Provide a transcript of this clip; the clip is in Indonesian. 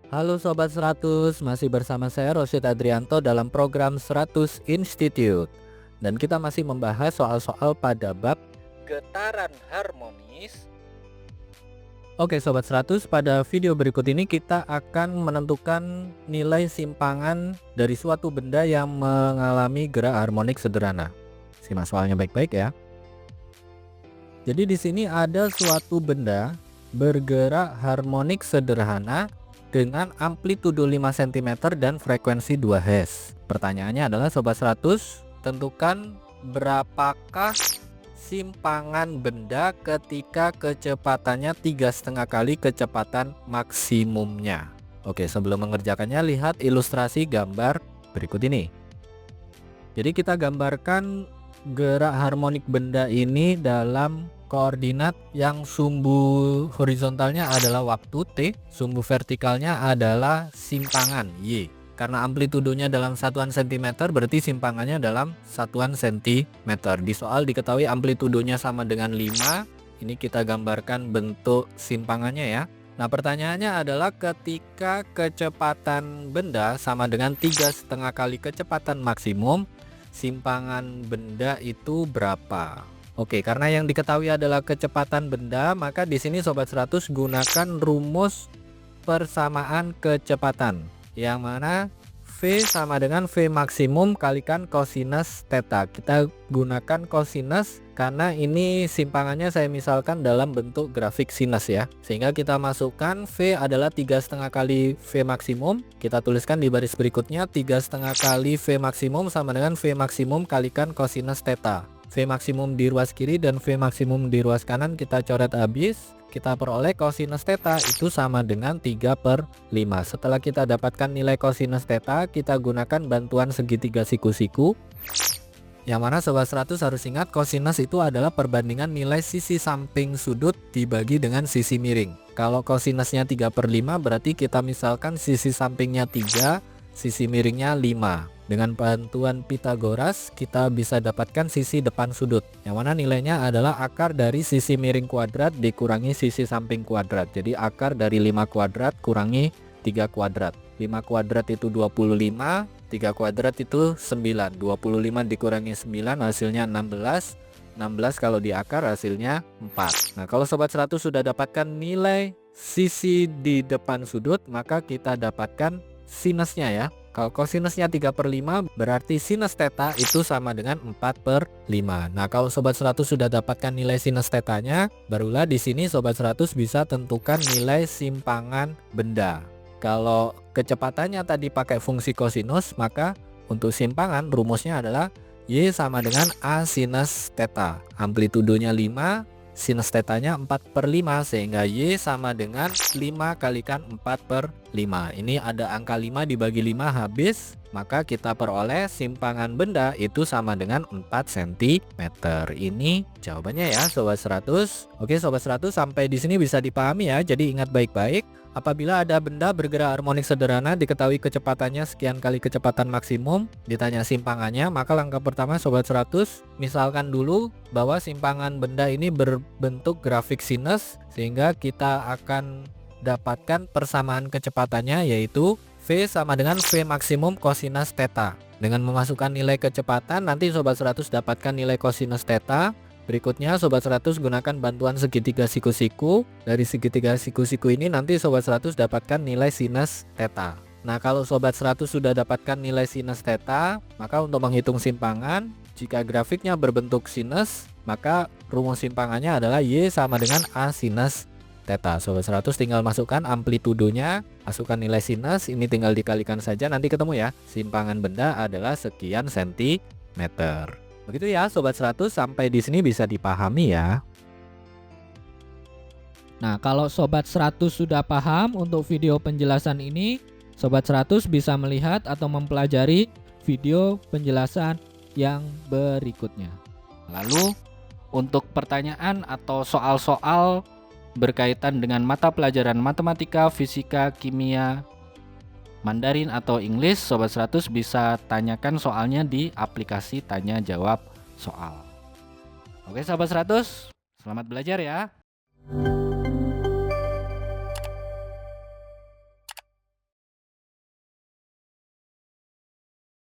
Halo Sobat 100, masih bersama saya Rosyid Adrianto dalam program 100 Institute. Dan kita masih membahas soal-soal pada bab getaran harmonis. Oke Sobat 100, pada video berikut ini kita akan menentukan nilai simpangan dari suatu benda yang mengalami gerak harmonik sederhana. Simak soalnya baik-baik ya. Jadi di sini ada suatu benda bergerak harmonik sederhana dengan amplitudo 5 cm dan frekuensi 2 Hz. Pertanyaannya adalah Sobat 100, tentukan berapakah simpangan benda ketika kecepatannya 3,5 kali kecepatan maksimumnya. Oke, sebelum mengerjakannya lihat ilustrasi gambar berikut ini. Jadi kita gambarkan gerak harmonik benda ini dalam koordinat yang sumbu horizontalnya adalah waktu T, sumbu vertikalnya adalah simpangan Y. Karena amplitudonya dalam satuan cm berarti simpangannya dalam satuan cm. Di soal diketahui amplitudonya sama dengan 5. Ini kita gambarkan bentuk simpangannya ya. Nah pertanyaannya adalah ketika kecepatan benda sama dengan 3,5 kali kecepatan maksimum, simpangan benda itu berapa? Oke, karena yang diketahui adalah kecepatan benda, maka di sini Sobat 100 gunakan rumus persamaan kecepatan, yang mana V sama dengan V maksimum kalikan kosinus theta. Kita gunakan kosinus karena ini simpangannya saya misalkan dalam bentuk grafik sinus ya. Sehingga kita masukkan V adalah 3,5 kali V maksimum. Kita tuliskan di baris berikutnya 3,5 kali V maksimum sama dengan V maksimum kalikan kosinus theta. V maksimum di ruas kiri dan V maksimum di ruas kanan kita coret habis. Kita peroleh kosinus theta itu sama dengan 3/5. Setelah kita dapatkan nilai kosinus theta, kita gunakan bantuan segitiga siku-siku. Yang mana Sobat 100 harus ingat kosinus itu adalah perbandingan nilai sisi samping sudut dibagi dengan sisi miring. Kalau kosinusnya 3/5 berarti kita misalkan sisi sampingnya 3, sisi miringnya 5. Dengan bantuan Pitagoras kita bisa dapatkan sisi depan sudut, yang mana nilainya adalah akar dari sisi miring kuadrat dikurangi sisi samping kuadrat. Jadi akar dari 5 kuadrat kurangi 3 kuadrat. 5 kuadrat itu 25, 3 kuadrat itu 9. 25 dikurangi 9 hasilnya 16. 16 kalau di akar hasilnya 4. Nah kalau Sobat 100 sudah dapatkan nilai sisi di depan sudut, maka kita dapatkan sinusnya ya. Kalau kosinusnya 3/5 berarti sinus theta itu sama dengan 4/5. Nah kalau Sobat 100 sudah dapatkan nilai sinus tetanya, barulah di sini Sobat 100 bisa tentukan nilai simpangan benda. Kalau kecepatannya tadi pakai fungsi kosinus, maka untuk simpangan rumusnya adalah Y sama dengan A sinus theta. Amplitudonya 5, sinus tetanya 4/5, sehingga Y sama dengan 5 kalikan 4/5. Ini ada angka 5 dibagi 5 habis, maka kita peroleh simpangan benda itu sama dengan 4 cm. Ini jawabannya ya Sobat 100. Oke Sobat 100, sampai di sini bisa dipahami ya. Jadi ingat baik-baik. Apabila ada benda bergerak harmonik sederhana diketahui kecepatannya sekian kali kecepatan maksimum, ditanya simpangannya, maka langkah pertama Sobat 100 misalkan dulu bahwa simpangan benda ini berbentuk grafik sinus, sehingga kita akan dapatkan persamaan kecepatannya yaitu V sama dengan V maksimum kosinus theta. Dengan memasukkan nilai kecepatan nanti Sobat 100 dapatkan nilai kosinus theta. Berikutnya Sobat 100 gunakan bantuan segitiga siku-siku. Dari segitiga siku-siku ini nanti Sobat 100 dapatkan nilai sinus theta. Nah kalau Sobat 100 sudah dapatkan nilai sinus theta, maka untuk menghitung simpangan, jika grafiknya berbentuk sinus, maka rumus simpangannya adalah Y sama dengan A sinus theta. Sobat 100 tinggal masukkan amplitudonya, masukkan nilai sinus, ini tinggal dikalikan saja, nanti ketemu ya. Simpangan benda adalah sekian sentimeter. Begitu ya Sobat 100, sampai di sini bisa dipahami ya. Nah, kalau Sobat 100 sudah paham untuk video penjelasan ini, Sobat 100 bisa melihat atau mempelajari video penjelasan yang berikutnya. Lalu, untuk pertanyaan atau soal-soal berkaitan dengan mata pelajaran matematika, fisika, kimia, Mandarin atau English, Sobat 100 bisa tanyakan soalnya di aplikasi tanya jawab soal. Oke Sobat 100, selamat belajar ya.